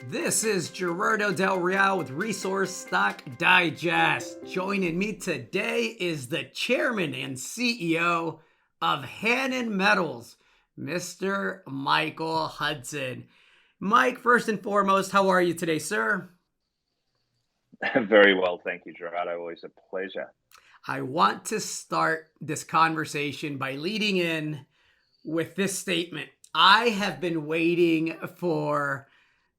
This is Gerardo Del Real with Resource Stock Digest. Joining me today is the chairman and CEO of Hannan Metals, Mr. Michael Hudson. Mike, first and foremost, how are you today, sir? Very well, thank you, Gerardo. Always a pleasure. I want to start this conversation by leading in with this statement. I have been waiting for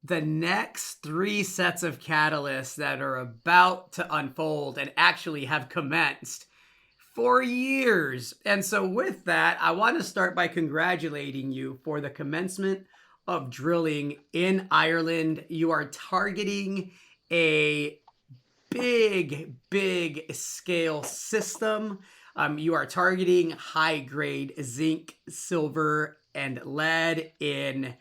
the next three sets of catalysts that are about to unfold and actually have commenced for years. And so, with that, I want to start by congratulating you for the commencement of drilling in Ireland. You are targeting a big scale system. You are targeting high grade zinc, silver, and lead in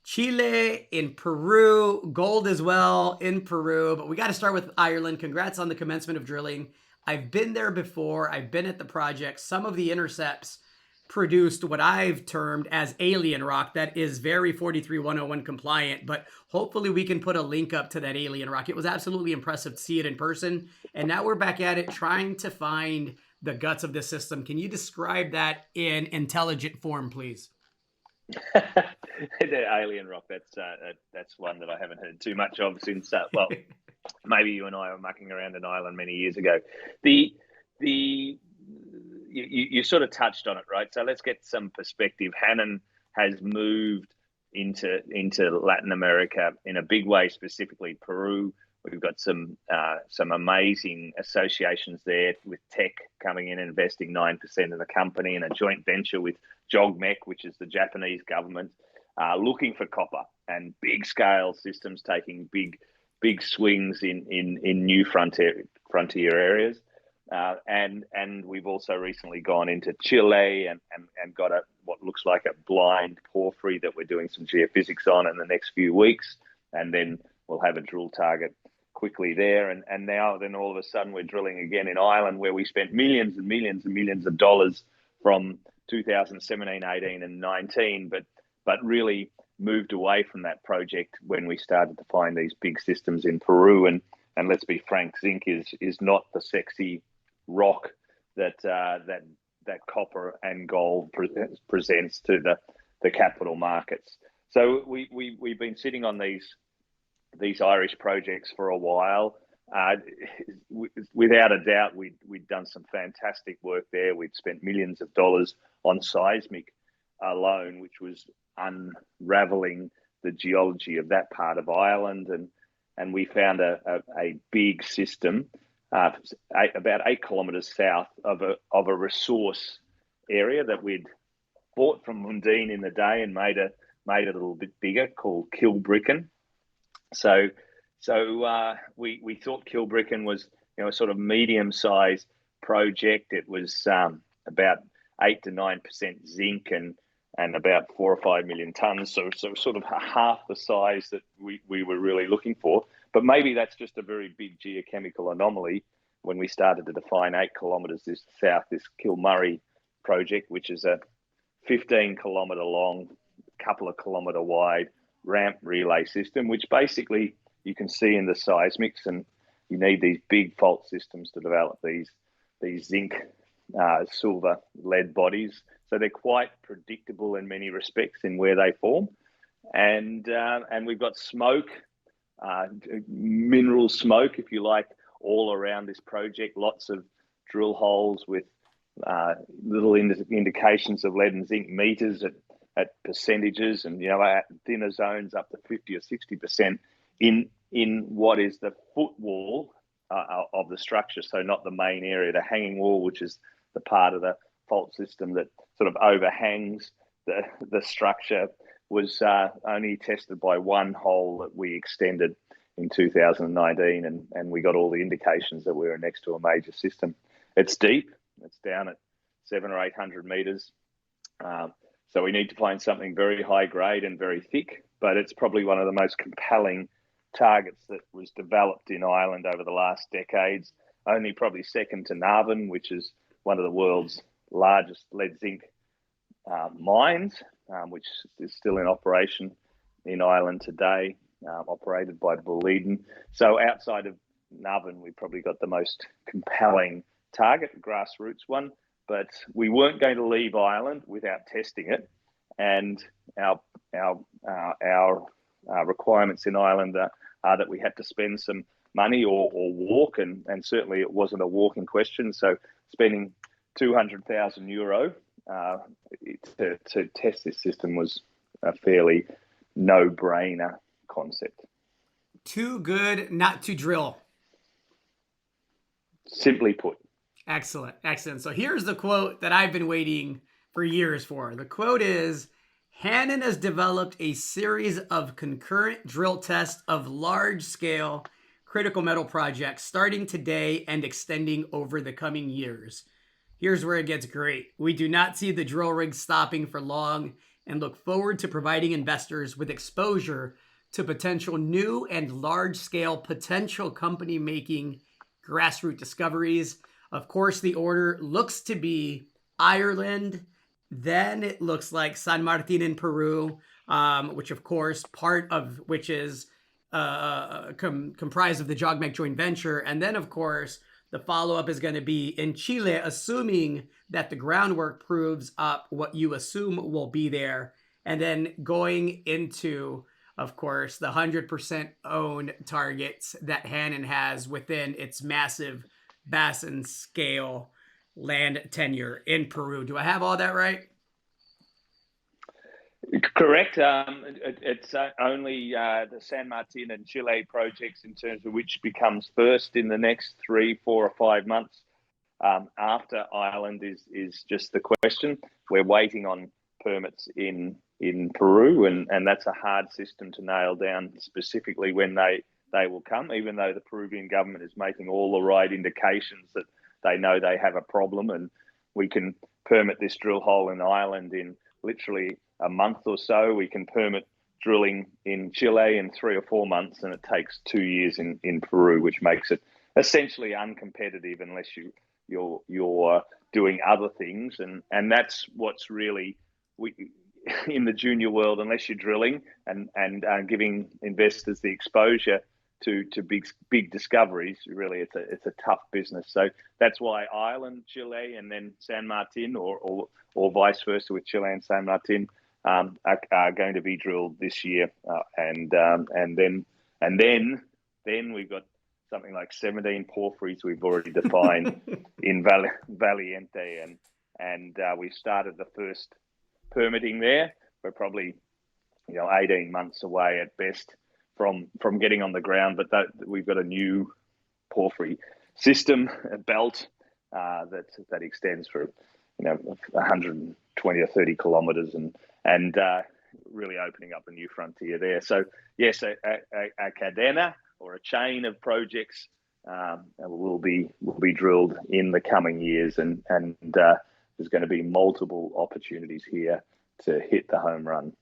Chile, in Peru, gold as well in Peru. But we got to start with Ireland. Congrats on the commencement of drilling. I've been there before. I've been at the project. Some of the intercepts produced what I've termed as alien rock that is very 43101 compliant, but hopefully we can put a link up to that alien rock. It was absolutely impressive to see it in person. And now we're back at it trying to find the guts of this system. Can you describe that in intelligent form, please? The alien rock, that's one that I haven't heard too much of since, maybe you and I were mucking around in Ireland many years ago. The you sort of touched on it, right? So let's get some perspective. Hannan has moved into Latin America in a big way, specifically Peru. We've got some amazing associations there with Tech coming in and investing 9% of the company, and a joint venture with JOGMEC, which is the Japanese government, looking for copper and big scale systems, taking big swings in new frontier areas. And we've also recently gone into Chile and got what looks like a blind porphyry that we're doing some geophysics on in the next few weeks, and then we'll have a drill target quickly there. And now then all of a sudden we're drilling again in Ireland, where we spent millions and millions and millions of dollars from 2017, 18 and 19, but really moved away from that project when we started to find these big systems in Peru. And let's be frank, zinc is not the sexy rock that copper and gold presents to the capital markets. So we've been sitting on these Irish projects for a while. Without a doubt, we'd done some fantastic work there. We'd spent millions of dollars on seismic alone, which was unraveling the geology of that part of Ireland, and we found a big system about 8 kilometres south of a resource area that we'd bought from Mundine in the day and made it a little bit bigger, called Kilbricken. So we thought Kilbricken was a sort of medium-sized project. It was about 8 to 9% zinc and about 4 or 5 million tons. So sort of half the size that we were really looking for. But maybe that's just a very big geochemical anomaly when we started to define 8 kilometres south, this Kilmurray project, which is a 15-kilometre long, couple of kilometre wide ramp relay system, which basically you can see in the seismics, and you need these big fault systems to develop these zinc, silver, lead bodies. So they're quite predictable in many respects in where they form, and we've got smoke, mineral smoke, if you like, all around this project. Lots of drill holes with little indications of lead and zinc meters at percentages, and at thinner zones up to 50 or 60% in what is the footwall of the structure. So not the main area, the hanging wall, which is the part of the fault system that sort of overhangs the structure, was only tested by one hole that we extended in 2019, and we got all the indications that we were next to a major system. It's deep. It's down at 700 or 800 meters. So we need to find something very high grade and very thick, but it's probably one of the most compelling targets that was developed in Ireland over the last decades, only probably second to Navan, which is one of the world's largest lead zinc mines, which is still in operation in Ireland today. operated by Boliden. So outside of Nuven, we probably got the most compelling target, grassroots one. But we weren't going to leave Ireland without testing it, and our requirements in Ireland are that we had to spend some money or walk, and certainly it wasn't a walk in question. So spending €200,000 to test this system was a fairly no-brainer concept. Too good not to drill. Simply put. Excellent. Excellent. So here's the quote that I've been waiting for years for. The quote is, Hannan has developed a series of concurrent drill tests of large-scale critical metal projects starting today and extending over the coming years. Here's where it gets great. We do not see the drill rig stopping for long and look forward to providing investors with exposure to potential new and large-scale potential company-making grassroots discoveries. Of course, the order looks to be Ireland. Then it looks like San Martin in Peru, which of course, part of which is comprised of the JOGMEC joint venture. And then of course, the follow-up is going to be in Chile, assuming that the groundwork proves up what you assume will be there. And then going into, of course, the 100% owned targets that Hannan has within its massive basin scale land tenure in Peru. Do I have all that right? Correct. It's only the San Martin and Chile projects in terms of which becomes first in the next 3, 4 or 5 months. After Ireland is just the question. We're waiting on permits in Peru, and that's a hard system to nail down specifically when they will come, even though the Peruvian government is making all the right indications that they know they have a problem, and we can permit this drill hole in Ireland in literally a month or so. We can permit drilling in Chile in 3 or 4 months, and it takes 2 years in Peru, which makes it essentially uncompetitive unless you're doing other things, and that's what's really in the junior world. Unless you're drilling and giving investors the exposure to big discoveries, really it's a tough business. So that's why Ireland, Chile, and then San Martin, or vice versa with Chile and San Martin, are going to be drilled this year, and then we've got something like 17 porphyries we've already defined in Valiente, and we've started the first permitting there. We're probably 18 months away at best from getting on the ground, but we've got a new porphyry system, a belt that extends for 120 or 30 kilometers, and really opening up a new frontier there. So yes, a cadena, or a chain of projects, will be drilled in the coming years, and there's going to be multiple opportunities here to hit the home run.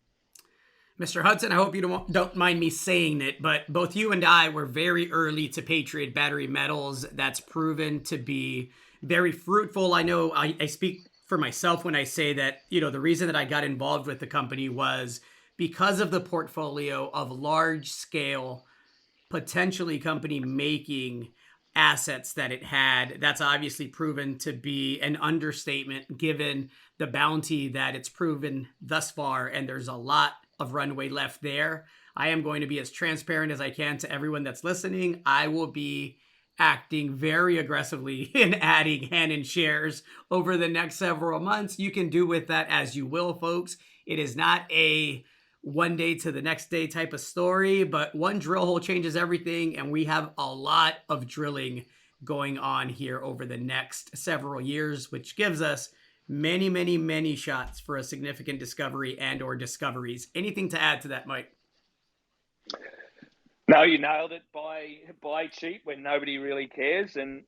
Mr. Hudson, I hope you don't mind me saying it, but both you and I were very early to Patriot Battery Metals. That's proven to be very fruitful. I know I speak for myself when I say that, the reason that I got involved with the company was because of the portfolio of large scale, potentially company making assets that it had. That's obviously proven to be an understatement given the bounty that it's proven thus far. And there's a lot of runway left there. I am going to be as transparent as I can to everyone that's listening. I will be acting very aggressively in adding Hannan shares over the next several months. You can do with that as you will, folks. It is not a one day to the next day type of story, but one drill hole changes everything, and we have a lot of drilling going on here over the next several years, which gives us many, many, many shots for a significant discovery and or discoveries. Anything to add to that, Mike? No, you nailed it. Buy cheap when nobody really cares, and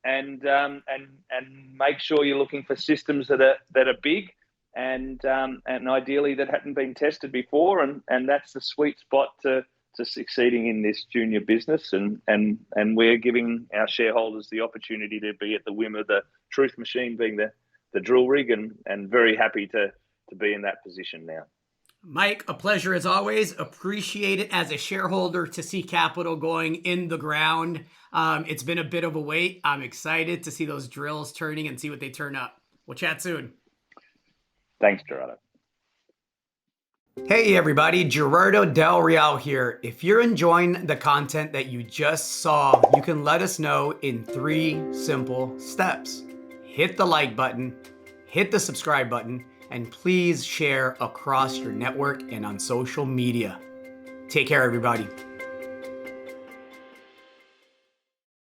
make sure you're looking for systems that are big and ideally that hadn't been tested before, and that's the sweet spot to succeeding in this junior business, and we're giving our shareholders the opportunity to be at the whim of the truth machine, being the drill rig, and very happy to be in that position now. Mike, a pleasure as always. Appreciate it as a shareholder to see capital going in the ground. It's been a bit of a wait. I'm excited to see those drills turning and see what they turn up. We'll chat soon. Thanks, Gerardo. Hey everybody, Gerardo Del Real here. If you're enjoying the content that you just saw, you can let us know in 3 simple steps. Hit the like button, hit the subscribe button, and please share across your network and on social media. Take care, everybody.